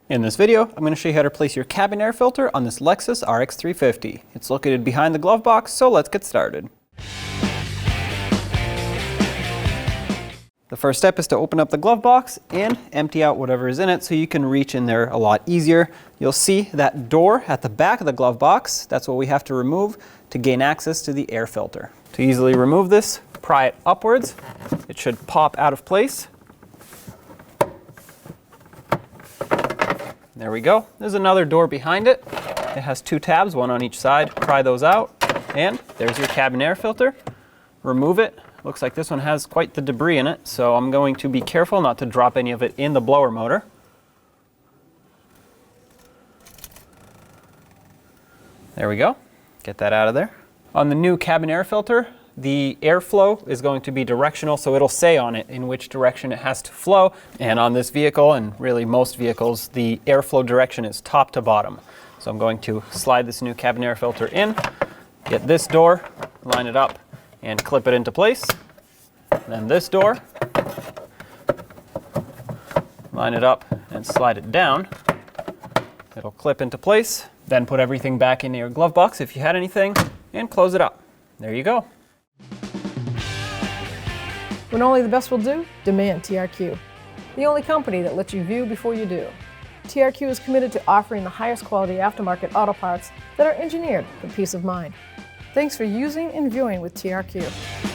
In this video, I'm going to show you how to place your cabin air filter on this Lexus RX350. It's located behind the glove box, so let's get started. The first step is to open up the glove box and empty out whatever is in it so you can reach in there a lot easier. You'll see that door at the back of the glove box. That's what we have to remove to gain access to the air filter. To easily remove this, pry it upwards. It should pop out of place. There we go. There's another door behind it. It has two tabs, one on each side. Pry those out, and there's your cabin air filter. Remove it. Looks like this one has quite the debris in it, so I'm going to be careful not to drop any of it in the blower motor. There we go. Get that out of there. On the new cabin air filter, the airflow is going to be directional, so it'll say on it in which direction it has to flow. And on this vehicle, and really most vehicles, the airflow direction is top to bottom. So I'm going to slide this new cabin air filter in, get this door, line it up, and clip it into place. And then this door, line it up and slide it down. It'll clip into place. Then put everything back in your glove box if you had anything, and close it up. There you go. When only the best will do, demand TRQ. The only company that lets you view before you do. TRQ is committed to offering the highest quality aftermarket auto parts that are engineered for peace of mind. Thanks for using and viewing with TRQ.